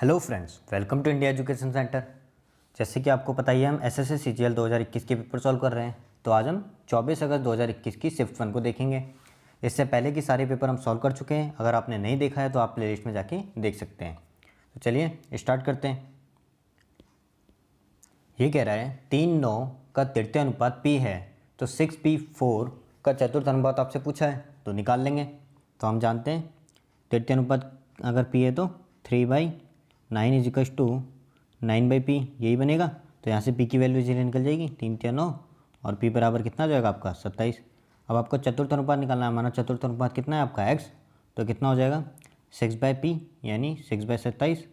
Hello friends, welcome to India education centre. जैसे कि आपको पता ही है, हम एसएससी सीजीएल 2021 के पेपर सॉल्व कर रहे हैं। तो आज हम 24 अगस्त 2021 की शिफ्ट 1 को देखेंगे। इससे पहले की सारे पेपर हम सॉल्व कर चुके हैं। अगर आपने नहीं देखा है तो आप प्लेलिस्ट में जाके देख सकते हैं। तो चलिए स्टार्ट करते हैं। ये कह रहा है 3:9 का तृतीय अनुपात P है, तो 6P4 का चतुर्थ अनुपात आपसे पूछा है, तो निकाल लेंगे। तो हम जानते हैं तृतीय अनुपात अगर P है तो 3/9 इजिकल्स टू 9/P, यही बनेगा। तो यहाँ से P की वैल्यू इजीली निकल जाएगी, 3×9 और P बराबर कितना हो जाएगा आपका 27। अब आपको चतुर्थ अनुपात निकालना है। हमारा चतुर्थ अनुपात कितना है आपका x, तो कितना हो जाएगा 6/P यानी 6/27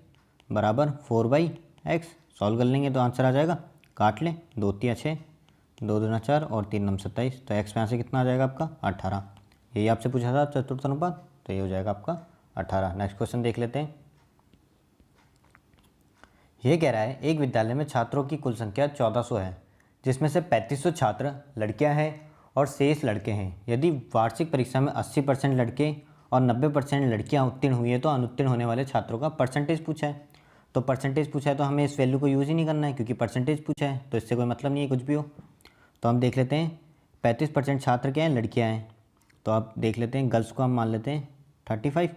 बराबर 4/x। सॉल्व कर लेंगे तो आंसर आ जाएगा, काट लें, 2 3 6, 2 दूना 4 और 3 9 27। तो x में यहाँ से कितना आ जाएगा आपका 18। यही आपसे पूछा था चतुर्थ अनुपात, तो ये हो जाएगा आपका 18। नेक्स्ट क्वेश्चन देख लेते हैं। ये कह रहा है एक विद्यालय में छात्रों की कुल संख्या 1400 है, जिसमें से 3500 छात्र लड़कियां हैं और शेष लड़के हैं। यदि वार्षिक परीक्षा में 80% लड़के और 90% लड़कियां उत्तीर्ण हुई है तो अनुत्तीर्ण होने वाले छात्रों का परसेंटेज पूछा है। तो परसेंटेज पूछा है तो हमें इस वैल्यू को यूज़ ही नहीं करना है, क्योंकि परसेंटेज पूछा है तो इससे कोई मतलब नहीं है कुछ भी हो। तो हम देख लेते हैं 35% छात्र क्या हैं, लड़कियाँ हैं। तो आप देख लेते हैं, गर्ल्स को हम मान लेते हैं 35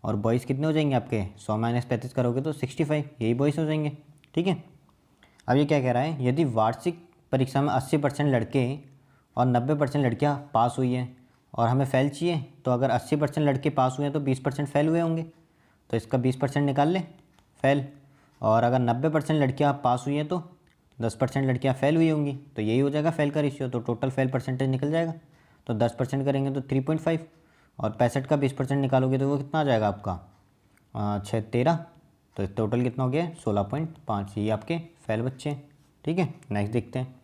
और बॉयज़ कितने हो जाएंगे आपके, 100 - 35 करोगे तो 65, यही बॉयज़ हो जाएंगे। ठीक है। अब ये क्या कह रहा है, यदि वार्षिक परीक्षा में 80% लड़के और 90% लड़कियां पास हुई हैं और हमें फेल चाहिए, तो अगर 80% लड़के पास हुए हैं तो 20% फेल हुए होंगे। तो इसका 20% निकाल लें फेल। और अगर 90% लड़कियाँ पास हुई हैं तो 10% लड़कियाँ फेल हुई होंगी, तो यही हो जाएगा फेल का रेशियो। तो टोटल फेल परसेंटेज निकल जाएगा। तो 10% करेंगे तो 3.5 और 65 का 20% निकालोगे तो वो कितना आ जाएगा आपका 6 13। तो टोटल कितना हो गया 16.5। ये आपके फेल बच्चे हैं। ठीक है। नेक्स्ट देखते हैं।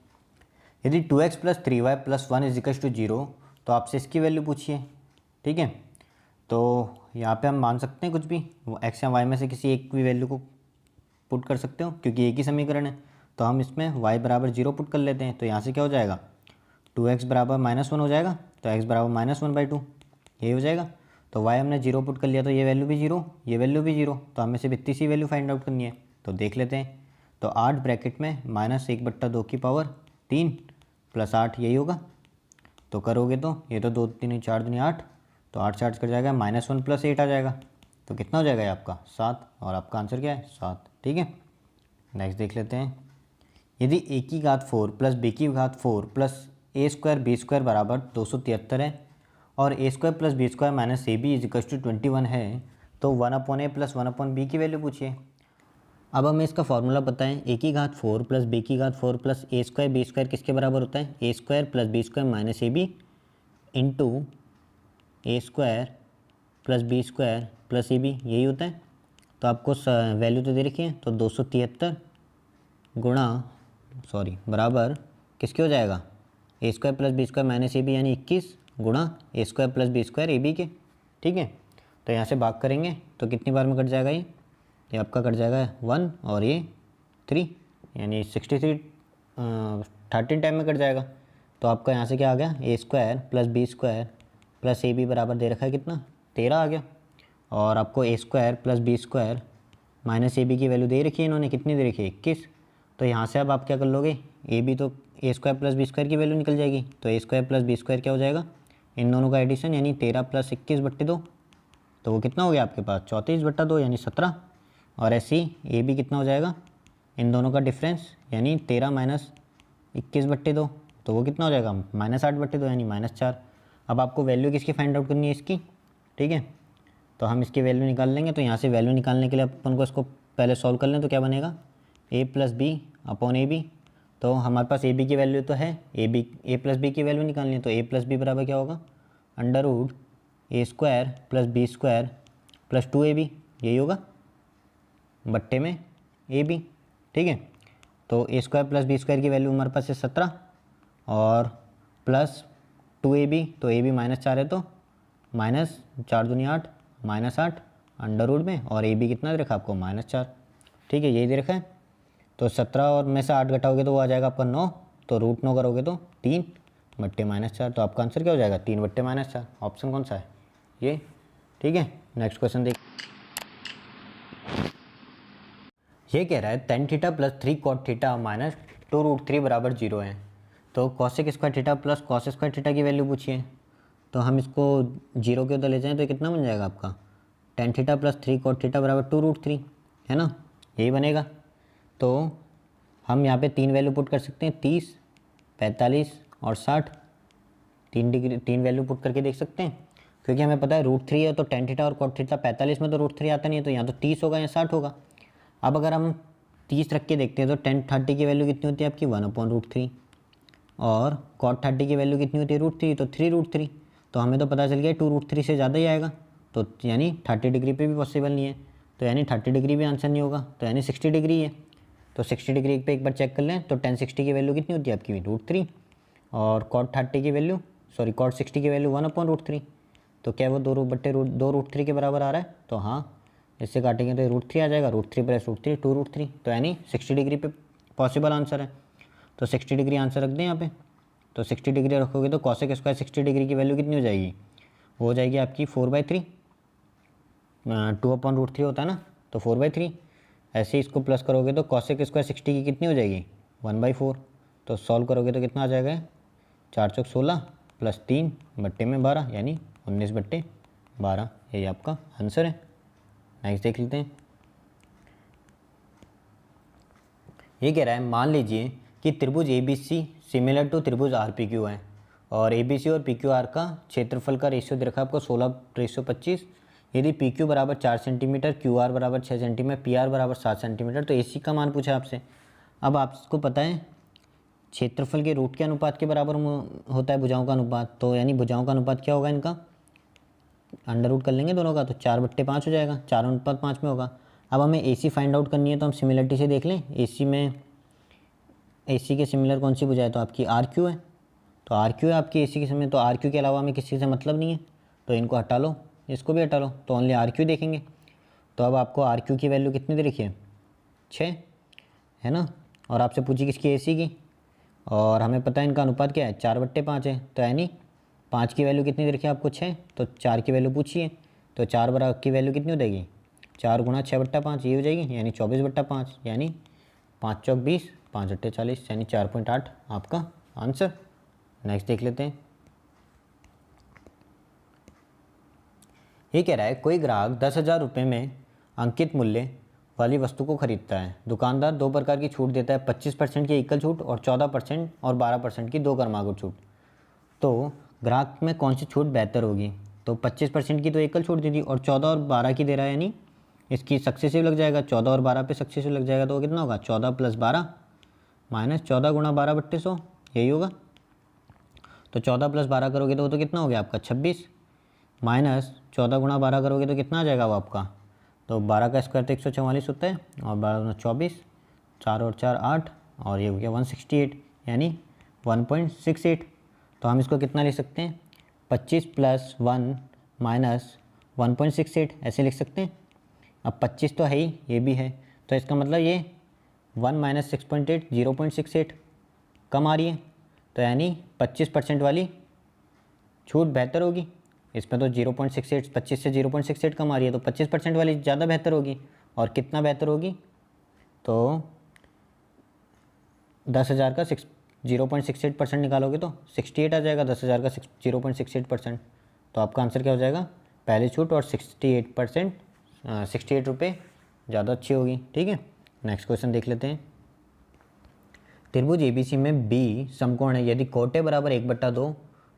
यदि 2x + 3y + 1 = 0, तो आपसे इसकी वैल्यू पूछिए। ठीक है। तो यहाँ पे हम मान सकते हैं कुछ भी, वो x या y में से किसी एक भी वैल्यू को पुट कर सकते हो, क्योंकि एक ही समीकरण है। तो हम इसमें y = 0 पुट कर लेते हैं। तो यहाँ से क्या हो जाएगा 2x = -1 हो जाएगा, तो x = -1/2, यही हो जाएगा। तो y हमने 0 पुट कर लिया, तो ये वैल्यू भी 0, ये वैल्यू भी 0। तो हमें सिर्फ इतनी सी वैल्यू फाइंड आउट करनी है। तो देख लेते हैं। तो 8 ब्रैकेट में -1/2 की पावर 3 + 8, यही होगा। तो करोगे तो ये तो 2 3 4 दूनी 8, तो 8 से 8 कट जाएगा, -1 + 8 आ जाएगा। तो कितना हो जाएगा ये आपका 7, और आपका आंसर क्या है 7। ठीक है। नेक्स्ट देख लेते हैं। यदि a की घात 4 + b की घात 4 + a² b² बराबर 273 है और a² + b² - ab = 21 है, तो 1/a + 1/b की वैल्यू पूछिए। अब हमें इसका फॉर्मूला पता है, a की घात 4 + b की घात 4 + a² b² किसके बराबर होता है, a² + b² - ab into a² + b² + ab, यही होता है। तो आपको वैल्यू तो दे रखी है, तो 273 बराबर किसके हो जाएगा, a² + b² - ab यानी 21 गुणा a² + b² ab के। ठीक है। तो यहाँ से भाग करेंगे तो कितनी बार में कट जाएगा, ये आपका कट जाएगा 1 और ये 3, यानी 63 13 टाइम में कट जाएगा। तो आपका यहाँ से क्या आ गया, a² + b² + ab बराबर दे रखा है कितना 13 आ गया। और आपको a² + b² - ab की वैल्यू दे रखी है इन्होंने, कितनी दे रखी है 21। तो यहाँ से अब आप क्या कर लोगे, ab तो a² + b² की वैल्यू निकल जाएगी। तो a² + b² क्या हो जाएगा, इन दोनों का एडिशन यानी 13 + 21/2, तो वो कितना हो गया आपके पास 34/2 यानी 17। और ऐसे ही ए बी कितना हो जाएगा, इन दोनों का डिफरेंस यानी 13 - 21/2, तो वो कितना हो जाएगा -8/2 यानी -4। अब आपको वैल्यू किसकी फाइंड आउट करनी है इसकी। ठीक है। तो हम इसकी वैल्यू निकाल लेंगे। तो यहाँ से वैल्यू निकालने के लिए अपन को इसको पहले सॉल्व कर लें, तो क्या बनेगा a + b/a b। तो हमारे पास a b की वैल्यू तो है, a + b की वैल्यू निकालनी है। तो a + b बराबर क्या होगा, √a² + b² + 2ab, यही होगा बट्टे में ए बी। ठीक है। तो a² + b² की वैल्यू हमारे पास है 17 और प्लस 2ab, तो ab -4 है तो -4 दूनी 8 -8 अंडर में, और ab कितना दे रखा आपको -4। ठीक है, यही दे रखा है। तो 17 और में से 8 घटाओगे तो वो आ जाएगा आपका 9, तो √9 करोगे तो 3/-4। तो आपका आंसर क्या हो जाएगा 3/-4। ऑप्शन कौन सा है, ये। ठीक है। नेक्स्ट क्वेश्चन देख। ये कह रहा है tan theta plus 3 cot theta minus 2√3 बराबर 0 है। तो cosec square theta plus cos square theta की वैल्यू पूछिए। तो हम इसको 0 के उधर ले जाएं तो कितना बन जाएगा आपका, tan theta plus 3 cot theta बराबर 2√3, है ना, यही बनेगा। तो हम यहाँ पे 3 वैल्यू पुट कर सकते हैं, 30, 45 और 60। 3 वैल्यू पुट करके देख सकते हैं, क्योंकि हमें पता है √3 है तो टेन थीटा और कॉट थीटा 45 में तो √3 आता नहीं है, तो यहाँ तो 30 होगा या 60 होगा। अब अगर हम 30 रख के देखते हैं तो टेन 30 की वैल्यू कितनी होती है आपकी 1/√3, और कॉट 30 की वैल्यू कितनी होती है √3, तो 3√3। तो हमें तो पता चल गया 2√3 से ज़्यादा ही आएगा, तो यानी 30 डिग्री पे भी पॉसिबल नहीं है, तो यानी 30 डिग्री भी आंसर नहीं होगा, तो यानी 60 डिग्री है। तो 60 डिग्री पे एक बार चेक कर लें, तो tan 60 की वैल्यू कितनी होती है आपकी √3, और cot 60 की वैल्यू cot 60 की वैल्यू 1/√3। तो क्या वो 2√3 के बराबर आ रहा है, तो हाँ, इससे काटेंगे तो √3 आ जाएगा, √3 प्लस √3 2√3, तो यानी 60 डिग्री पे पॉसिबल आंसर है। तो 60 डिग्री आंसर रख दें यहाँ पे। तो 60 डिग्री रखोगे तो कॉसेक स्क्वायर 60 डिग्री की वैल्यू कितनी हो जाएगी, वो हो जाएगी आपकी 4/3, 2/√3 होता है ना, तो 4/3। ऐसे ही इसको प्लस करोगे तो कॉसेक स्क्वायर 60 की कितनी हो जाएगी 1/4। तो सॉल्व करोगे तो कितना आ जाएगा, 4 चौक 16 प्लस 3 बट्टे में 12, यानी 19/12, यही आपका आंसर है। नेक्स्ट देख लेते हैं। ये कह रहा है मान लीजिए कि त्रिभुज ABC सिमिलर टू त्रिभुज RPQ है, और ABC और PQR का क्षेत्रफल का रेशियो दे रखा है आपको 16:25। यदि PQ बराबर 4 सेंटीमीटर, QR बराबर 6 सेंटीमीटर, PR बराबर 7 सेंटीमीटर, तो AC का मान पूछा आपसे। अब आपको पता है क्षेत्रफल के रूट के अनुपात के बराबर होता है भुजाओं का अनुपात, तो यानी भुजाओं का अनुपात क्या होगा इनका, अंडर रूट कर लेंगे दोनों का, तो 4/5 हो जाएगा, 4:5 में होगा। अब हमें AC फाइंड आउट करनी है, तो हम सिमिलरिटी से देख लें। AC के सिमिलर कौन सी भुजा है, तो आपकी RQ है। तो RQ है आपकी AC के समय, तो RQ के अलावा हमें किसी से मतलब नहीं है, तो इनको हटा लो, इसको भी हटा लो, तो ओनली RQ देखेंगे। तो अब आपको RQ की वैल्यू कितनी दे रखी है, 6, है ना, और आपसे पूछी किसकी, AC की, और हमें पता है इनका अनुपात क्या है 4/5 है, तो यानी 5 की वैल्यू कितनी दे रखी है आपको 6, तो 4 की वैल्यू पूछिए, तो 4 बराबर की वैल्यू कितनी हो जाएगी, 4 गुणा 6/5 ये हो जाएगी, यानी 24/5, यानी 5 चौक 20, 5 अट्ठे 40, यानी 4.8 आपका आंसर। नेक्स्ट देख लेते हैं। ये कह रहा है कोई ग्राहक 10,000 रुपये में अंकित मूल्य वाली वस्तु को खरीदता है। दुकानदार 2 प्रकार की छूट देता है, 25% की एकल छूट और 14% और 12% की 2 क्रमागत छूट। तो ग्राहक में कौन सी छूट बेहतर होगी, तो 25% की तो एकल छूट दे दी, और 14 और 12 की दे रहा है, यानी इसकी सक्सेसिव लग जाएगा, 14 और 12 पे सक्सेसिव लग जाएगा, तो वो कितना होगा 14 + 12 माइनस 14 गुणा 12/100, यही होगा। तो 14 + 12 करोगे तो वो तो कितना हो गया आपका 26, माइनस 14 गुणा 12 करोगे तो कितना आ जाएगा वो आपका, तो 12 का स्क्वायर तो 144 होता है, और 12 × 24, 4 और 4 8, और ये हो गया 168, यानी 1.68। तो हम इसको कितना लिख सकते हैं, 25 + 1 माइनस 1.68 ऐसे लिख सकते हैं। अब 25 तो है ही, ये भी है, तो इसका मतलब ये 1 माइनस 6.8 0.68 कम आ रही है, तो यानी 25% वाली छूट बेहतर होगी। इसमें तो 0.68 25 से 0.68 कम आ रही है, तो 25% वाली ज़्यादा बेहतर होगी। और कितना बेहतर होगी, तो 10,000 का 0.68% निकालोगे तो 68 आ जाएगा, 10,000 का 0.68%। तो आपका आंसर क्या हो जाएगा, पहली छूट और 68%, 68 रुपये ज़्यादा अच्छी होगी। ठीक है, नेक्स्ट क्वेश्चन देख लेते हैं। त्रिभुज ABC में B समकोण है, यदि cot A बराबर 1/2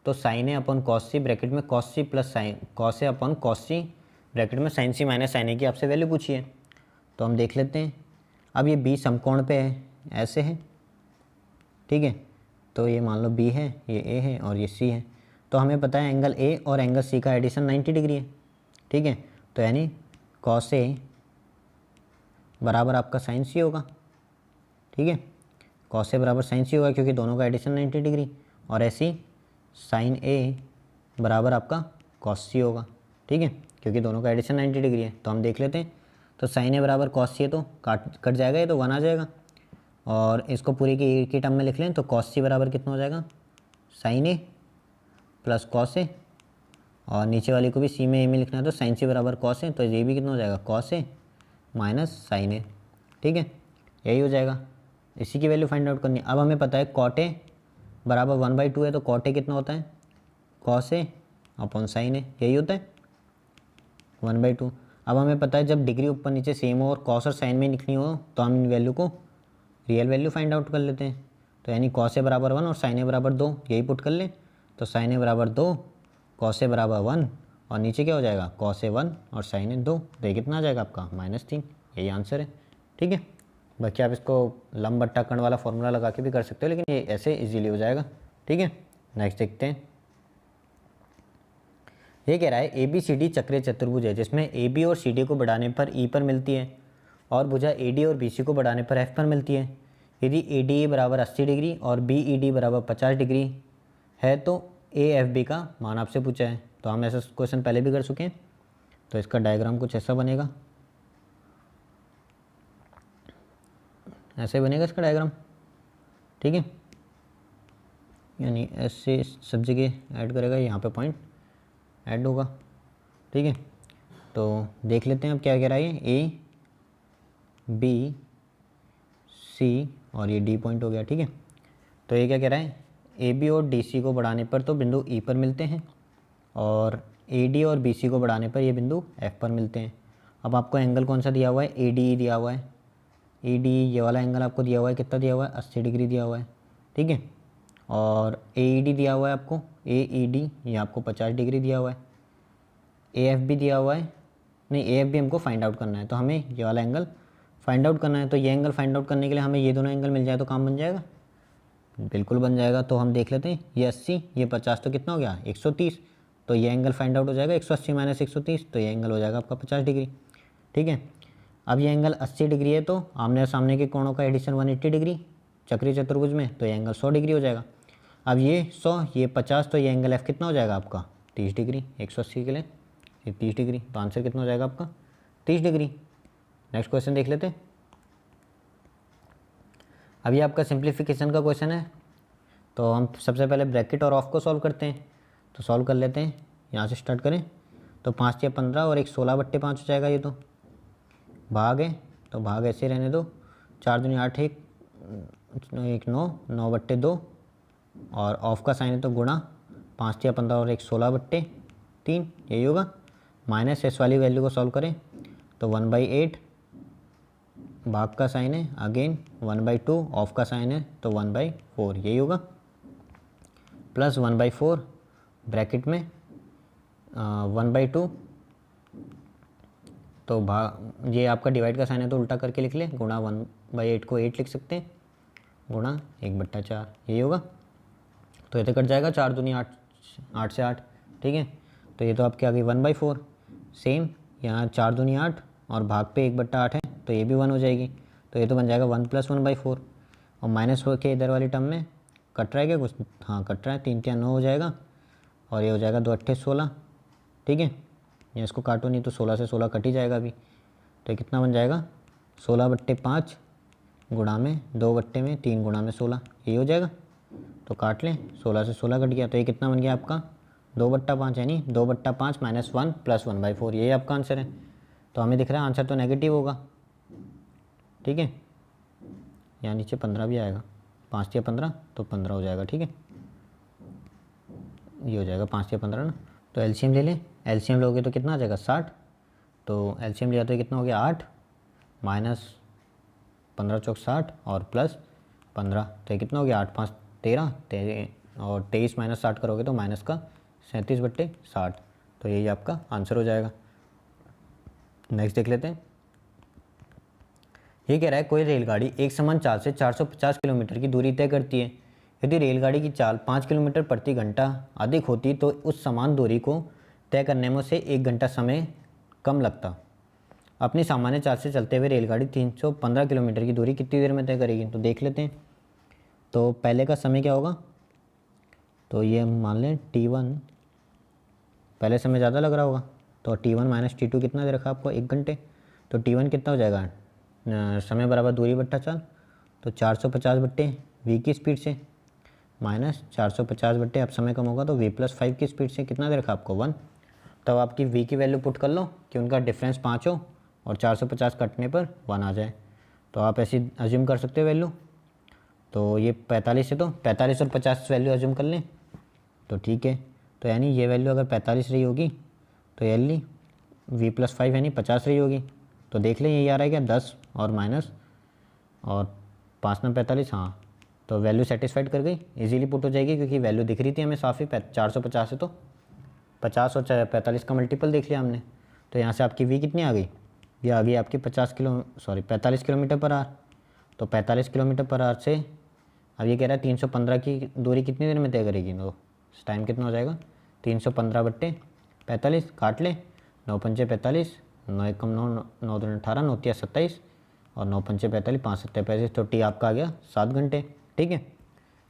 तो sin A upon cos C bracket में cos C plus cos A upon cos C bracket में sin C minus sin A की आपसे वैल्यू पूछी है। तो हम देख लेते हैं। अब ये B समकोण पे है, ऐसे है, ठीक है, तो ये मान लो B है, ये A है और ये C है। तो हमें पता है एंगल A और एंगल C का एडिशन 90 डिग्री है, ठीक है, तो यानी cos A बराबर आपका sin C होगा, ठीक है, cos A बराबर sin C होगा क्योंकि दोनों का एडिशन 90 डिग्री, और ऐसे ही sin A बराबर आपका cos C होगा, ठीक है, क्योंकि दोनों का एडिशन 90 डिग्री है। तो हम देख लेते हैं। तो sin A बराबर cos C है, तो कट जाएगा, ये तो 1 आ जाएगा, और इसको पूरी की टर्म में लिख लें तो cos C बराबर कितना हो जाएगा, sin A plus cos A, और नीचे वाली को भी C में A में लिखना है, तो sin C बराबर cos A, तो ये भी कितना हो जाएगा cos A minus sin A। ठीक है, यही हो जाएगा। इसी की वैल्यू फाइंड आउट करनी है। अब हमें पता है कॉट ए बराबर 1/2 है, तो कॉट ए कितना होता है, कॉस ए अपॉन साइन ए, यही होता है 1/2। अब हमें पता है जब डिग्री ऊपर नीचे सेम हो और कॉस और साइन में लिखनी हो तो हम इन वैल्यू को रियल वैल्यू फाइंड आउट कर लेते हैं। तो यानी कॉस ए बराबर 1 और साइन ए बराबर 2, यही पुट कर लें। तो साइन ए बराबर 2, कॉस ए बराबर 1 और नीचे क्या हो जाएगा, कॉस ए 1 और साइन ए 2। तो ये कितना आ जाएगा आपका -3, यही आंसर है। ठीक है, बाकी आप इसको लंब बट्टा कर्ण वाला फॉर्मूला लगा के भी कर सकते हो, लेकिन ये ऐसे इजीली हो जाएगा। ठीक है, नेक्स्ट देखते हैं। ये कह रहा है ए बी सी डी चक्रीय चतुर्भुज है जिसमें ए बी और सी डी को बढ़ाने पर ई पर मिलती है और भुजा ए डी और बी सी को बढ़ाने पर एफ पर मिलती है। यदि ए डी बराबर 80 डिग्री और बी ई डी बराबर 50 डिग्री है तो ए एफ बी का मान आपसे पूछा है। तो हम ऐसा क्वेश्चन पहले भी कर चुके हैं। तो इसका डायग्राम कुछ ऐसा बनेगा, ऐसे बनेगा इसका डायग्राम। ठीक है, यानी ऐसे सब जगह ऐड करेगा, यहाँ पे पॉइंट ऐड होगा। ठीक है, तो देख लेते हैं अब क्या कह रहा है। ए बी सी और ये डी पॉइंट हो गया। ठीक है, तो ये क्या कह रहा है, ए बी और डी सी को बढ़ाने पर तो बिंदु ई पर मिलते हैं और ए डी और बी सी को बढ़ाने पर ये बिंदु एफ पर मिलते हैं। अब आपको एंगल कौन सा दिया हुआ है, ए डी दिया हुआ है। ए डी ये वाला एंगल आपको दिया हुआ है, कितना दिया हुआ है, 80 डिग्री दिया हुआ है। ठीक है, और ए ई डी दिया हुआ है आपको, ए ई डी ये आपको 50 डिग्री दिया हुआ है। ए एफ बी दिया हुआ है, नहीं ए एफ बी हमको फाइंड आउट करना है, तो हमें ये वाला एंगल फाइंड आउट करना है। तो ये एंगल फाइंड आउट करने के लिए हमें ये दोनों एंगल मिल जाए तो काम बन जाएगा, बिल्कुल बन जाएगा। तो हम देख लेते हैं, ये 80 ये 50 तो कितना हो गया 130। तो ये एंगल फाइंड आउट हो जाएगा 180 माइनस 130, तो ये एंगल हो जाएगा आपका 50 डिग्री। ठीक है, अब ये एंगल 80 डिग्री है तो आमने सामने के कोणों का एडिशन 180 डिग्री चक्रीय चतुर्भुज में, तो ये एंगल 100 डिग्री हो जाएगा। अब ये 100 ये 50, तो ये एंगल एफ कितना हो जाएगा आपका 30 डिग्री। 180 के लिए ये 30 डिग्री, तो आंसर कितना हो जाएगा आपका 30 डिग्री। नेक्स्ट क्वेश्चन देख लेते हैं। अब ये आपका सिंप्लीफिकेशन का क्वेश्चन है, तो हम सबसे पहले ब्रैकेट और ऑफ को सॉल्व करते हैं। तो सॉल्व कर लेते हैं, यहाँ से स्टार्ट करें। तो 5 या 15 और एक 16/5 हो जाएगा। ये तो भाग है, तो भाग ऐसे रहने दो। 4 दूनी 8, एक 9, 9/2 और ऑफ का साइन है तो गुणा 5 या 15 और एक 16/3, यही होगा। माइनस एस वाली वैल्यू को सॉल्व करें तो 1/8, भाग का साइन है अगेन 1/2, ऑफ का साइन है तो 1/4, यही होगा। प्लस 1/4 ब्रैकेट में 1/2, तो भाग ये आपका डिवाइड का साइन है तो उल्टा करके लिख ले, गुणा 1/8 को 8 लिख सकते हैं, गुणा 1/4, यही होगा। तो ये तो कट जाएगा, 4 दूनी 8, 8 से 8। ठीक है, तो ये तो आपके आ गई 1/4। सेम यहाँ 4 दूनी 8 और भाग पे 1/8 है तो ये भी 1 हो जाएगी। तो ये तो बन जाएगा 1 + 1/4 और माइनस हो के इधर वाली टर्म में कट रहा है क्या कुछ, हाँ कट रहा है। 3 × 9 हो जाएगा और ये हो जाएगा 2 × 8 = 16। ठीक है, या इसको काटो नहीं तो 16 से 16 कट ही जाएगा अभी। तो ये कितना बन जाएगा 16/5 गुणा में 2/में 3 गुणा में 16, यही हो जाएगा। तो काट लें, 16 से 16 कट गया तो ये कितना बन गया आपका 2/5, यानी 2/5 - 1 + 1/4, यही आपका आंसर है। तो हमें दिख रहा है आंसर तो नेगेटिव होगा। ठीक है, यहाँ नीचे 15 भी आएगा, 5 या 15 तो 15 हो जाएगा। ठीक है, ये हो जाएगा 5 या 15 ना। तो एलसीएम ले लें, एलसीएम लोगे तो कितना आ जाएगा 60। तो एलसीएम लिया तो कितना हो गया 8 माइनस 15 × 4 = 60 और प्लस 15, तो ये कितना हो गया 8 × 5 = 13 और 23 - 60 करोगे तो माइनस का 37/60, तो यही आपका आंसर हो जाएगा। नेक्स्ट देख लेते हैं। ये कह रहा है कोई रेलगाड़ी एक समान चाल से 450 किलोमीटर की दूरी तय करती है। यदि रेलगाड़ी की चाल 5 किलोमीटर प्रति घंटा अधिक होती तो उस समान दूरी को तय करने में उसे 1 घंटा समय कम लगता। अपनी सामान्य चाल से चलते हुए रेलगाड़ी 315 किलोमीटर की दूरी कितनी देर में तय करेगी। तो देख लेते हैं। तो पहले का समय क्या होगा, तो ये मान लें T1, पहले समय ज़्यादा लग रहा होगा तो T1 - T2 कितना दे रखा आपको 1 घंटे। तो T1 कितना हो जाएगा समय बराबर दूरी बट्टा चाल, तो 450/v की स्पीड से माइनस 450/, अब समय कम होगा तो v + 5 की स्पीड से कितना दे रखा आपको 1। तब आपकी v की वैल्यू पुट कर लो कि उनका डिफरेंस 5 हो और 450 कटने पर 1 आ जाए। तो आप ऐसे अज्यूम कर सकते हो वैल्यू। तो ये 45 है तो 45 और 50 वैल्यू अज्यूम कर लें तो ठीक है। तो यानी ये वैल्यू अगर 45 रही होगी तो यानी v+5 यानी 50 रही होगी। तो देख लें यही आ रहा है क्या, 10 और माइनस और 5 में 45, हाँ। तो वैल्यू सेटिस्फाइड कर गई, इजीली पुट हो जाएगी क्योंकि वैल्यू दिख रही थी हमें साफ़ ही 450 है तो 50 और 45 का मल्टीपल देख लिया हमने। तो यहाँ से आपकी v कितनी आ गई, ये आ गई आपकी 45 किलोमीटर पर आवर। तो 45 किलोमीटर पर आवर से अब ये कह रहा है 315 की दूरी कितनी देर में तय करेगी, तो टाइम कितना हो जाएगा 315/45, काट ले, 9×5 = 45, 9×1 = 9, 9×2 = 18, 9×3 = 27 और 9×5 = 45, 5×7 = 35। तो टी आपका आ गया 7 घंटे। ठीक है,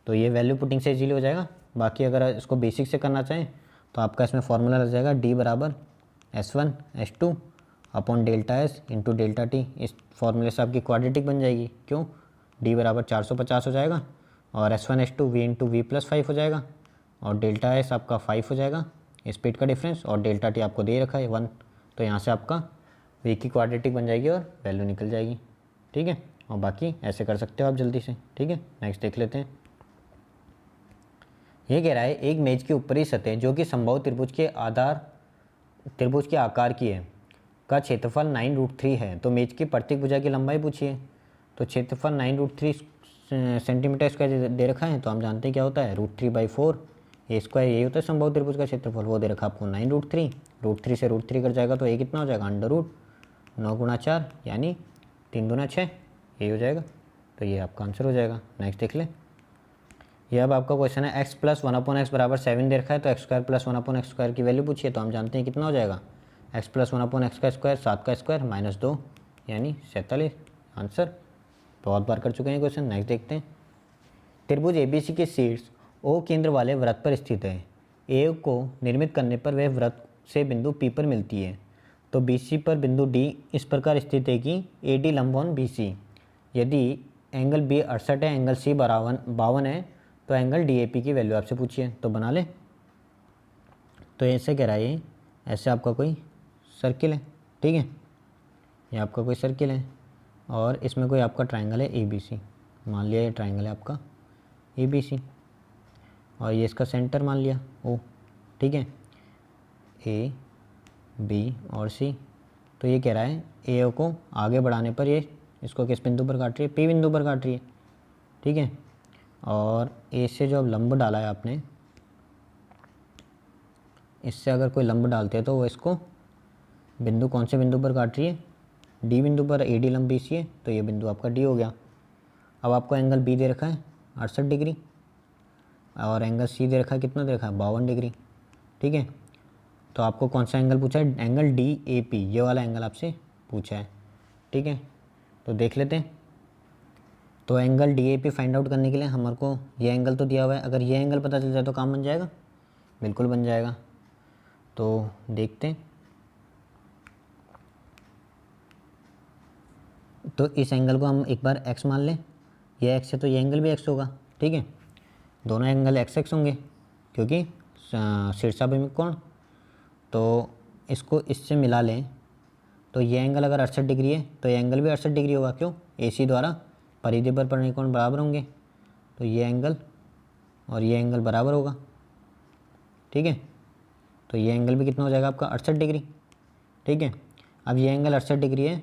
तो ये वैल्यू पुटिंग से इजीली हो जाएगा। बाकी अगर इसको बेसिक से करना चाहें तो आपका इसमें फॉर्मूला लग जाएगा D = S1/S2/Δs × Δt। इस फॉर्मूले से आपकी क्वाड्रेटिक बन जाएगी। क्यों, D = 450 हो जाएगा और S1/S2 v × v+5 हो जाएगा और डेल्टा एस आपका 5 हो जाएगा स्पीड का डिफरेंस, और डेल्टा टी आपको दे रखा है 1। तो यहाँ से आपका v की क्वाड्रेटिक बन जाएगी और वैल्यू निकल जाएगी। ठीक है, और बाकी ऐसे कर सकते हो आप जल्दी से। ठीक है, नेक्स्ट देख लेते हैं। ये कह रहा है एक मेज की ऊपरी सतह जो कि समबाहु त्रिभुज के आकार की है का क्षेत्रफल 9√3 है। तो मेज की प्रत्येक भुजा की लंबाई पूछी है। तो क्षेत्रफल 9√3 सेंटीमीटर स्क्वायर दे रखा है। तो हम जानते हैं क्या होता है, √3/4 a², यही होता है समबाहु त्रिभुज का क्षेत्रफल। वो दे रखा आपको 9√3, √3 से √3 कट जाएगा तो ये कितना हो जाएगा, √9×4 यानी 3×6, यही हो जाएगा। तो ये आपका आंसर हो जाएगा। नेक्स्ट देख लें। ये अब आपका क्वेश्चन है x + 1/x = 7 दे रखा है। तो x² + 1/x² की वैल्यू पूछिए। तो हम जानते हैं कितना हो जाएगा, x + 1/x², 7 का स्क्वायर -2 यानी 47, आंसर। बहुत बार कर चुके हैं क्वेश्चन। नेक्स्ट देखते हैं। त्रिभुज ABC के शीर्ष O केंद्र वाले वृत्त पर स्थित है। A को निर्मित करने पर वह वृत्त से बिंदु P पर मिलती है। तो BC पर बिंदु D इस प्रकार स्थित है कि AD लंबवत BC। यदि एंगल B 68 है, एंगल C 52 है, तो एंगल DAP की वैल्यू आपसे पूछिए। तो बना ले। तो ऐसे कह रहा है, ये ऐसे आपका कोई सर्किल है। ठीक है, ये आपका कोई सर्किल है और इसमें कोई आपका ट्राइंगल है ABC। मान लिया ये ट्राइंगल है आपका ABC और ये इसका सेंटर मान लिया O। ठीक है, A, B और C। तो ये कह रहा है AO को आगे बढ़ाने पर ये इसको किस बिंदु पर काट रही है, P बिंदु पर काट रही है। ठीक है, और A से जो अब लंब डाला है आपने, इससे अगर कोई लंब डालते हैं तो वो इसको बिंदु कौन से बिंदु पर काट रही है, D बिंदु पर। AD लंब BC है तो ये बिंदु आपका D हो गया। अब आपको एंगल B दे रखा है 68 डिग्री और एंगल C दे रखा है कितना दे रखा है, 52 डिग्री। ठीक है, तो आपको कौन सा एंगल पूछा है, एंगल DAP, ये वाला एंगल आपसे पूछा है। ठीक है, तो देख लेते हैं। तो एंगल DAP फाइंड आउट करने के लिए हमारे को ये एंगल तो दिया हुआ है, अगर ये एंगल पता चल जाए तो काम बन जाएगा, बिल्कुल बन जाएगा। तो देखते हैं। तो इस एंगल को हम एक बार x मान लें, ये x है तो ये एंगल भी x होगा। ठीक है, दोनों एंगल x होंगे क्योंकि शीर्षाभिमुख कोण। तो इसको इससे मिला लें तो ये एंगल अगर 68 डिग्री है तो ये एंगल भी 68 डिग्री होगा। क्यों, AC द्वारा परिधि पर पड़ने कोण बराबर होंगे। तो ये एंगल और ये एंगल बराबर होगा। ठीक है, तो ये एंगल भी कितना हो जाएगा आपका 68 डिग्री। ठीक है, अब ये एंगल 68 डिग्री है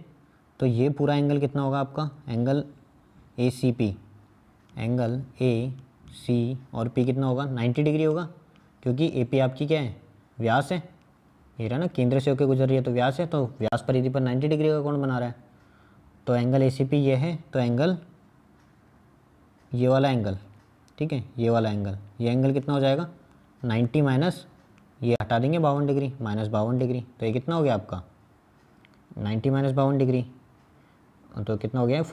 तो ये पूरा एंगल कितना होगा आपका, एंगल ACP, एंगल AC और P कितना होगा, 90 डिग्री होगा क्योंकि AP आपकी क्या है, व्यास है। ये रहा ना, केंद्र से होकर गुजर रही है तो व्यास है, तो व्यास परिधि पर 90 डिग्री का कोण बना रहा है। तो एंगल ACP ये है, तो एंगल ये वाला एंगल, ठीक है, ये वाला एंगल, ये एंगल कितना हो जाएगा 90 माइनस ये हटा देंगे 52 डिग्री, -52 डिग्री। तो ये कितना हो गया आपका 90 - 52 डिग्री, तो कितना हो गया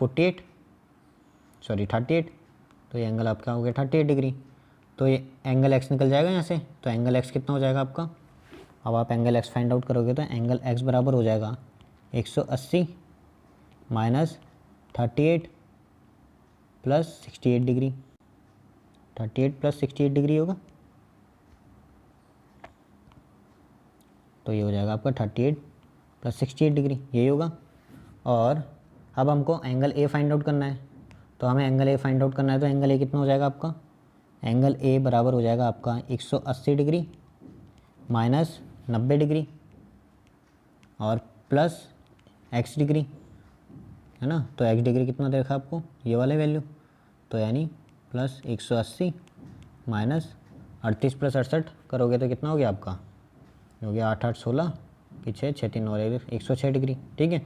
38। तो ये एंगल आपका हो गया 38 डिग्री। तो ये एंगल x निकल जाएगा यहाँ से। तो एंगल x कितना हो जाएगा आपका, अब आप एंगल x फाइंड आउट करोगे तो एंगल x बराबर हो जाएगा 180 minus 38 plus 68 degree. 38 plus 68 degree होगा, तो ये हो जाएगा आपका 38 प्लस 68 डिग्री, यही होगा। और अब हमको एंगल ए फाइंड आउट करना है, तो हमें एंगल ए फाइंड आउट करना है, तो एंगल ए कितना हो जाएगा आपका, एंगल ए बराबर हो जाएगा आपका 180 डिग्री माइनस 90 डिग्री और प्लस एक्स डिग्री, है ना। तो एक्स डिग्री कितना देखा आपको, ये वाले वैल्यू, तो यानी प्लस 180 माइनस 38 प्लस 68 करोगे तो कितना हो गया आपका, हो गया 8 8 16 कि 6 6 3 और 106 डिग्री, ठीक है।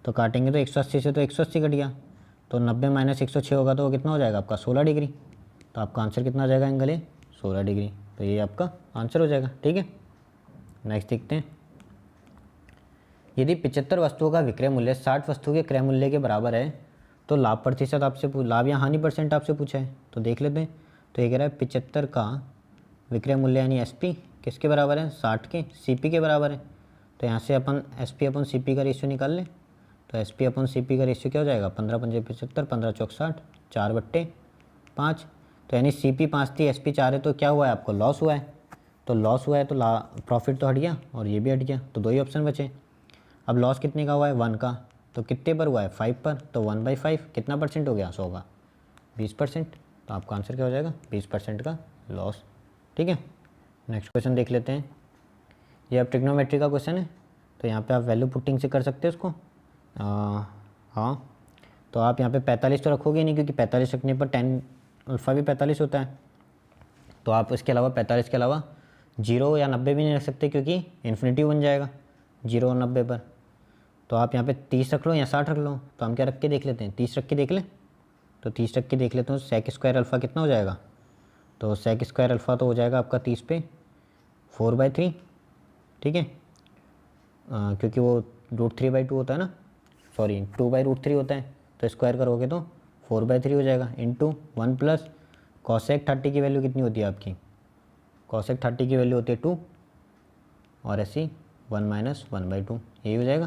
तो काटेंगे तो 180 से तो 180 कट गया, तो 90 माइनस 106 होगा तो वो कितना हो जाएगा आपका 16 डिग्री। तो आपका आंसर कितना आ जाएगा एंगल ए 16 डिग्री, तो ये आपका आंसर हो जाएगा, ठीक है। नेक्स्ट देखते हैं, यदि 75 वस्तुओं का विक्रय मूल्य 60 वस्तुओं के क्रय मूल्य के बराबर है तो लाभ प्रतिशत आपसे लाभ या हानि परसेंट आपसे पूछा है, तो देख लेते हैं। तो ये कह रहा है 75 का विक्रय मूल्य यानी एसपी किसके बराबर है, 60 के सीपी के बराबर है। तो यहाँ से अपन एसपी अपन सीपी का रेशियो निकाल लें, तो एसपी अपन सीपी का रेशियो क्या हो जाएगा, 15 पंजे 75, 15 चौक 60, 4/5। तो यानी सीपी 5 थी, एसपी 4 है, तो क्या हुआ है आपको, लॉस हुआ है। तो लॉस हुआ है तो प्रॉफिट तो हट गया और ये भी हट गया, तो 2 ही ऑप्शन बचे। अब लॉस कितने का हुआ है, 1 का, तो कितने पर हुआ है, 5 पर, तो 1/5 कितना परसेंट हो गया, 100 का 20%। तो आपका आंसर क्या हो जाएगा, 20% का लॉस, ठीक है। नेक्स्ट क्वेश्चन देख लेते हैं, ये अब ट्रिग्नोमेट्री का क्वेश्चन है, तो यहाँ पे आप वैल्यू पुटिंग से कर सकते हैं उसको। हाँ, तो आप यहाँ पे 45 तो रखोगे नहीं, क्योंकि 45 रखने पर tan अल्फ़ा भी 45 होता है। तो आप इसके अलावा 45 के अलावा 0 या 90 भी नहीं रख सकते, क्योंकि इन्फिनिटिव बन जाएगा 0 और 90 पर। तो आप यहाँ पे 30 रख लो या 60 रख लो, तो हम क्या रख के देख लेते हैं, 30 रख के देख लें। तो 30 रख के देख लेते हैं, सेक स्क्वायर अल्फ़ा कितना हो जाएगा, तो सेक स्क्वायर अल्फ़ा तो हो जाएगा आपका 30 पे 4/3, ठीक है। क्योंकि वो √3/2 होता है ना, सॉरी 2/√3 होता है, तो स्क्वायर करोगे तो 4/3 हो जाएगा, इंटू 1 प्लस कॉसेक 30 की वैल्यू कितनी होती है आपकी, कॉसेक 30 की वैल्यू होती है 2 और ऐसी 1 माइनस 1/2, यही हो जाएगा।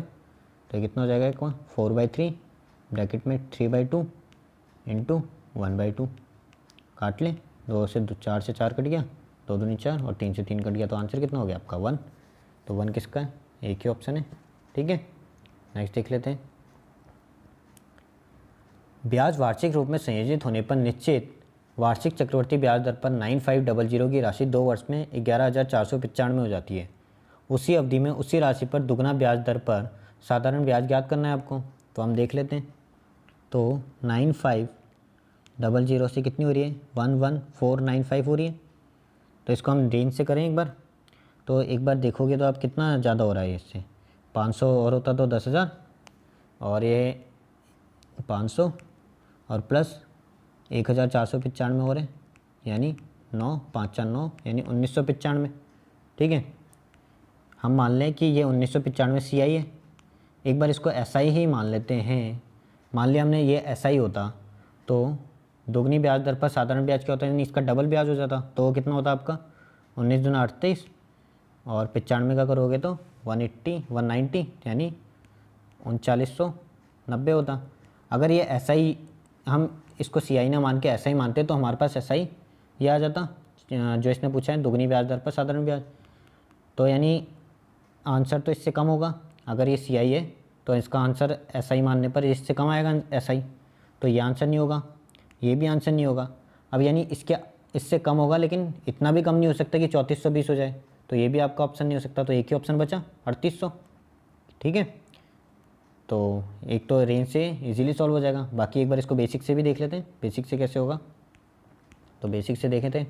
तो कितना हो जाएगा एक 4/3 ब्रैकेट में 3/2 इंटू 1/2, काट लें, 2 से 4 से 4 कट गया, 2 दूनी 4 और 3 से 3 कट गया, तो आंसर कितना हो गया आपका 1। तो 1 किसका है, एक ही ऑप्शन है, ठीक है। नेक्स्ट देख लेते हैं, ब्याज वार्षिक रूप में संयोजित होने पर निश्चित वार्षिक चक्रवर्ती ब्याज दर पर 9500 की राशि 2 वर्ष में 11,495 हो जाती है। उसी अवधि में उसी राशि पर दुगना ब्याज दर पर साधारण ब्याज ज्ञात करना है आपको, तो हम देख लेते हैं। तो 9500 से कितनी हो रही है, 11495 हो रही है। तो इसको हम रेंज से करें एक बार, तो एक बार देखोगे तो आप कितना ज़्यादा हो रहा है इससे, 500 और होता तो 10,000 और ये 500 और प्लस 1,495 हो रहे हैं, यानी 9 5 4 9 यानी 1995, ठीक है। हम मान लें कि ये 1995 CI है, एक बार इसको SI ही मान लेते हैं। मान लिया हमने ये SI होता तो दोगुनी ब्याज दर पर साधारण ब्याज क्या होता है, यानी इसका डबल ब्याज हो जाता, तो वो कितना होता आपका 19 दूना 38 और 95 का करोगे तो 190 यानी 3990 होता। अगर ये SI हम इसको CI ना मान के SI मानते तो हमारे पास SI ये आ जाता जो इसने पूछा है, दोगुनी ब्याज दर पर साधारण ब्याज। तो यानी आंसर तो इससे कम होगा, अगर ये CI है तो इसका आंसर SI मानने पर इससे कम आएगा SI, तो ये आंसर नहीं होगा, ये भी आंसर नहीं होगा। अब यानी इससे कम होगा, लेकिन इतना भी कम नहीं हो सकता कि 3420 हो जाए, तो ये भी आपका ऑप्शन नहीं हो सकता। तो एक ही ऑप्शन बचा 3800, ठीक है। तो एक तो रेंज से इजीली सॉल्व हो जाएगा, बाकी एक बार इसको बेसिक से भी देख लेते हैं, बेसिक से कैसे होगा। तो बेसिक से देखे थे,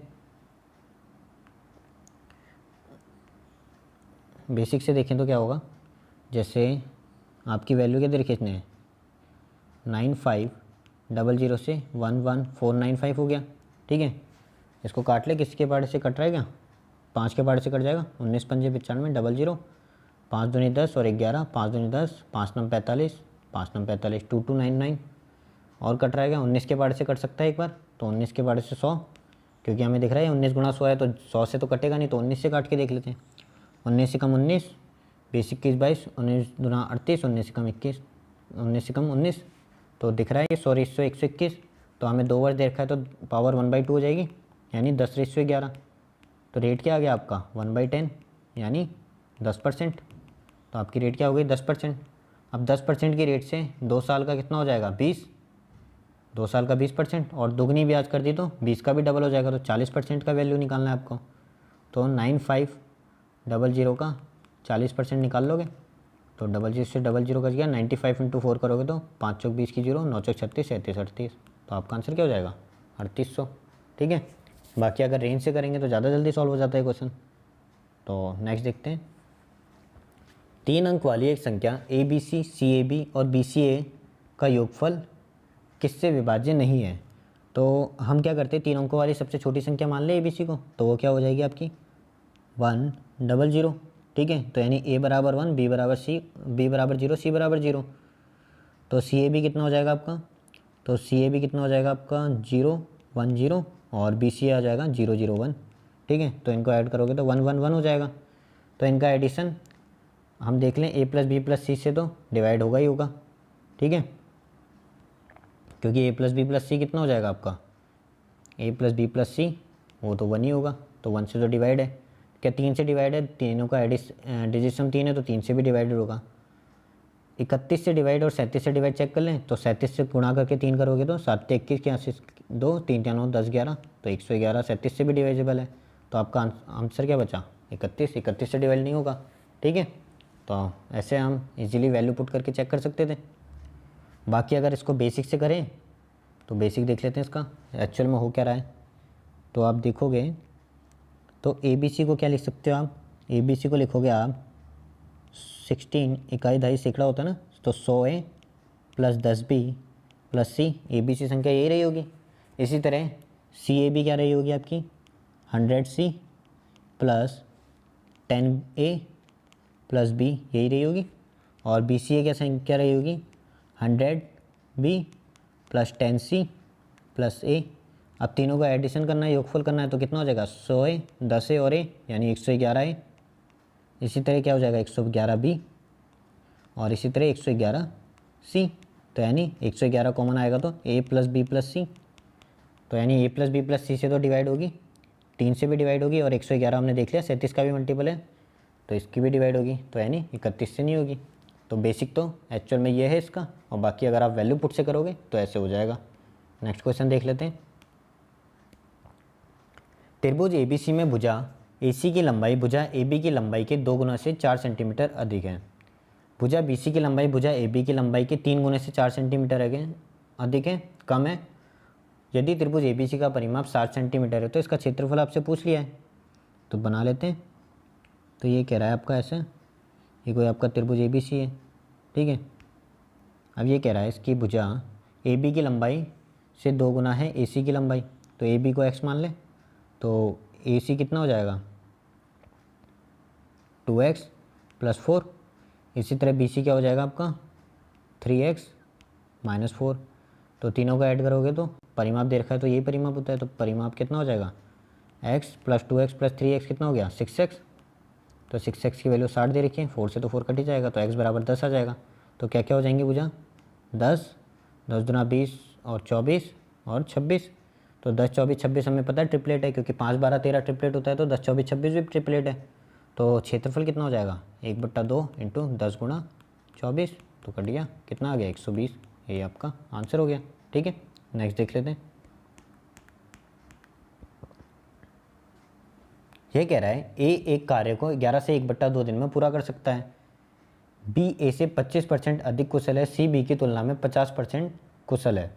बेसिक से देखें तो क्या होगा, जैसे आपकी वैल्यू कितने खींचने हैं, 9500 से 11495 हो गया, ठीक है। इसको काट ले, किसके पार्ट से कट रहा है क्या, 5 के पार्ट से कट जाएगा, 19 पंजे 95 00, 5 दूनी 10 और 11, 5 दूनी 10, 5 9 45, 5 9 45 2299 और कट रहा है क्या, 19 के पार्ट से कट सकता है एक बार, तो 19 के पार्ट से 100, क्योंकि हमें दिख रहा है 19 गुणा 100 है, तो 100 से तो कटेगा नहीं, तो 19 से काट के देख लेते हैं। 19 से कम 19, 20 21 22, 19 दूना 38, 19 से कम 21, 19 से कम 19, तो दिख रहा है ये 100/121, तो हमें 2 बार देखा है तो पावर 1/2 हो जाएगी, यानी 10/11। तो रेट क्या आ गया आपका 1/10 यानी 10%। तो आपकी रेट क्या हो गई 10%। अब 10% की रेट से 2 साल का कितना हो जाएगा 20, 2 साल का 20% और दुगनी ब्याज कर दी तो 20 का भी डबल हो जाएगा, तो 40% का वैल्यू निकालना है आपको। तो 9500 का 40% निकाल लोगे तो 00 से 00 का गया 95 इंटू 4 करोगे तो 5 चौक 20 की 0, 9 चौक 36, 37 38, तो आपका आंसर क्या हो जाएगा 3800। ठीक है, बाकी अगर रेंज से करेंगे तो ज़्यादा जल्दी सॉल्व हो जाता है क्वेश्चन। तो नेक्स्ट देखते हैं, 3 अंक वाली एक संख्या ABC, CAB और BCA का योगफल किससे विभाज्य नहीं है। तो हम क्या करते हैं, 3 अंकों वाली सबसे छोटी संख्या मान लें ABC को, तो वो क्या हो जाएगी आपकी 100। ठीक है, तो यानी A बराबर 1, B बराबर 0, C बराबर 0। तो CAB कितना हो जाएगा आपका, तो CAB कितना हो जाएगा आपका 0 1 0 और BCA आ जाएगा 0 0 1। ठीक है, तो इनको ऐड करोगे तो 1 1 1 हो जाएगा। तो इनका एडिशन हम देख लें, A plus B plus C से तो डिवाइड होगा ही होगा। ठीक है, क्योंकि A plus B plus C कितना हो जाएगा आपका, A plus B plus C वो तो 1 ही होगा, तो 1 से तो डिवाइड है, क्या 3 से डिवाइड है, तीनों का डिजिशन 3 है तो 3 से भी डिवाइडेड होगा। 31 से डिवाइड और 37 से डिवाइड चेक कर लें, तो 37 से गुणा करके 3 करोगे तो 7 से 21 के 2, 3 9 10 11, तो 111 37 से भी डिवाइजेबल है। तो आपका आंसर क्या बचा 31 से डिवाइड नहीं होगा। ठीक है, तो ऐसे हम इजीली वैल्यू पुट करके चेक कर सकते थे। बाकी अगर इसको बेसिक से करें तो बेसिक देख लेते हैं इसका एक्चुअल में हो क्या रहा है। तो आप देखोगे तो ABC को क्या लिख सकते हो आप, ABC को लिखोगे आप 16 इकाई दहाई सैकड़ा होता है ना, तो 100A plus 10B plus C, ABC संख्या यही रही होगी। इसी तरह CAB क्या रही होगी आपकी 100C plus 10A plus B यही रही होगी। और BCA क्या संख्या रही होगी 100B plus 10C plus A। अब तीनों का एडिशन करना है, योगफल करना है, तो कितना हो जाएगा 100A 10A और A यानी 111A। इसी तरह क्या हो जाएगा 111B और इसी तरह 111C, तो यानी 111 कॉमन आएगा तो A plus B plus C, तो यानी A plus B plus C से तो डिवाइड होगी, 3 से भी डिवाइड होगी और 111 हमने देख लिया 37 का भी मल्टीपल है तो इसकी भी डिवाइड होगी, तो यानी 31 से नहीं होगी। तो बेसिक तो एक्चुअल में ये है इसका, और बाकी अगर आप वैल्यू पुट से करोगे तो ऐसे हो जाएगा। नेक्स्ट क्वेश्चन देख लेते हैं, त्रिभुज ABC में भुजा AC की लंबाई भुजा AB की लंबाई के 2 गुना से 4 सेंटीमीटर अधिक है। भुजा BC की लंबाई भुजा AB की लंबाई के 3 गुने से 4 सेंटीमीटर अधिक है, कम है। यदि त्रिभुज ABC का परिमाप 60 सेंटीमीटर है तो इसका क्षेत्रफल आपसे पूछ लिया है, तो बना लेते हैं। तो ये कह रहा है आपका ऐसा, ये कोई आपका त्रिभुज ABC है। ठीक है, अब ये कह रहा है इसकी भुजा AB की लंबाई से 2 गुना है AC की लंबाई, तो AB को x मान ले, तो AC कितना हो जाएगा 2x प्लस 4। इसी तरह BC क्या हो जाएगा आपका 3x माइनस 4। तो तीनों का ऐड करोगे तो परिमाप दे रखा है तो यही परिमाप होता है, तो परिमाप कितना हो जाएगा x plus 2x plus 3x कितना हो गया 6x। तो 6x की वैल्यू 60 दे रखी है, 4 से तो 4 कट ही जाएगा, तो x बराबर 10 आ जाएगा। तो क्या क्या हो जाएंगी भुजा 10 10 दुना 20 और 24 और 26। तो 10 24 26 हमें पता है ट्रिपलेट है, क्योंकि 5 12 13 ट्रिपलेट होता है, तो 10 24 26 भी ट्रिपलेट है। तो क्षेत्रफल कितना हो जाएगा 1/2 इंटू 10 गुणा 24, तो कट गया कितना आ गया 120। ये आपका आंसर हो गया। ठीक है, नेक्स्ट देख लेते हैं। ये कह रहा है A एक कार्य को 11 से 1/2 दिन में पूरा कर सकता है, B A से 25% अधिक कुशल है, C B की तुलना में 50% कुशल है।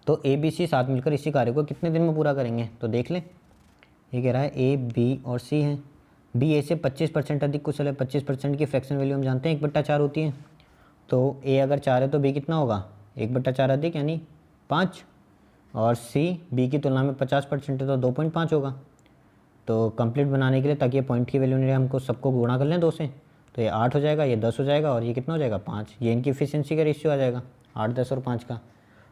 तो A B C साथ मिलकर इसी कार्य को कितने दिन में पूरा करेंगे, तो देख लें। ये कह रहा है A B और C हैं, B A से 25% अधिक कुशल है। 25% की फ्रैक्शन वैल्यू हम जानते हैं 1/4 होती है, तो A अगर 4 है तो B कितना होगा 1/4 अधिक यानी 5, और C B की तुलना में 50% है तो 2.5 होगा। तो कंप्लीट बनाने के लिए, ताकि ये पॉइंट की वैल्यू नहीं रहे, हमको सबको गुणा कर लें 2 से, तो ये 8 हो जाएगा, ये 10 हो जाएगा और ये कितना हो जाएगा 5। ये इनकी एफिशिएंसी का रेशियो आ जाएगा 8 10 और 5 का।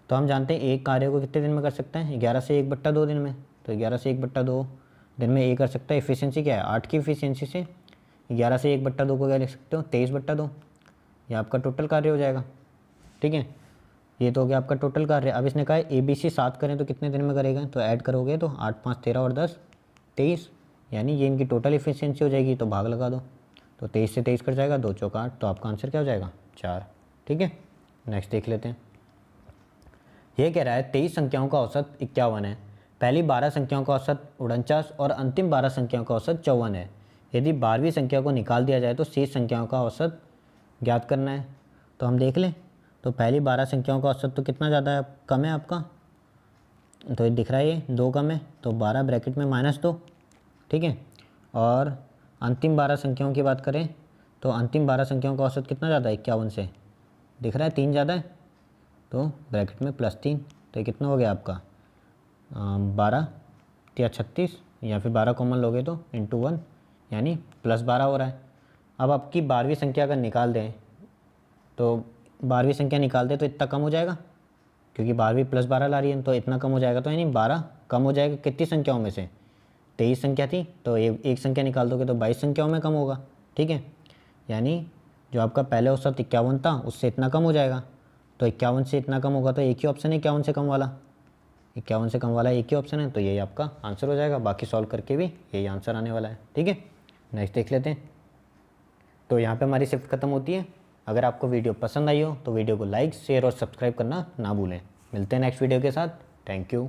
तो हम जानते हैं एक कार्य को कितने दिन में कर सकते हैं 11 से 1/2 दिन में, तो 11 से 1/2 दिन में ये कर सकता है। एफिशिएंसी क्या है 8 की एफिशिएंसी से 11 से 1/2 को क्या लिख सकते हो 23/2, ये आपका टोटल कार्य हो जाएगा। ठीक है, ये तो हो गया आपका टोटल कार्य। अब इसने कहा है ABC 7 करें तो कितने दिन में करेगा, तो ऐड करोगे तो 8 5 13 और 10 23, यानी ये इनकी टोटल एफिशिएंसी हो जाएगी, तो भाग लगा दो। तो 23 से 23 कट जाएगा, 2 चौका 8, तो आपका आंसर क्या हो जाएगा 4। ठीक है, नेक्स्ट देख लेते हैं। ये कह रहा है 23 संख्याओं का औसत 51 है, पहली 12 संख्याओं का औसत 49 और अंतिम 12 संख्याओं का औसत 54 है। यदि 12वीं संख्या को निकाल दिया जाए तो शेष संख्याओं का औसत ज्ञात करना है। तो हम देख लें, तो पहली 12 संख्याओं का औसत तो कितना ज़्यादा है, कम है आपका, तो ये दिख रहा है, ये 2 कम है, तो 12 ब्रैकेट में -2। ठीक है, और अंतिम 12 संख्याओं की बात करें तो अंतिम 12 संख्याओं का औसत कितना ज़्यादा है, 51 से, दिख रहा है 3 ज़्यादा है, तो ब्रैकेट में +3। तो ये कितना हो गया आपका 12 या 36, या फिर 12 कॉमन लोगे तो इंटू 1 यानी +12 हो रहा है। अब आपकी 12वीं संख्या अगर निकाल दें तो 12वीं संख्या निकाल दें तो इतना कम हो जाएगा, क्योंकि 12वीं +12 ला रही है, तो इतना कम हो जाएगा, तो यानी 12 कम हो जाएगा कितनी संख्याओं में से, 23 संख्या थी, तो एक संख्या निकाल दोगे तो 22 संख्याओं में कम होगा। ठीक है, यानी जो आपका पहले औसत 51 था उससे इतना कम हो जाएगा, तो 51 से इतना कम होगा, तो एक ही ऑप्शन है 51 से कम वाला, 51 से कम वाला एक ही ऑप्शन है, तो यही आपका आंसर हो जाएगा। बाकी सॉल्व करके भी यही आंसर आने वाला है। ठीक है, नेक्स्ट देख लेते हैं। तो यहाँ पे हमारी शिफ्ट खत्म होती है। अगर आपको वीडियो पसंद आई हो तो वीडियो को लाइक, शेयर और सब्सक्राइब करना ना भूलें। मिलते हैं नेक्स्ट वीडियो के साथ। Thank you.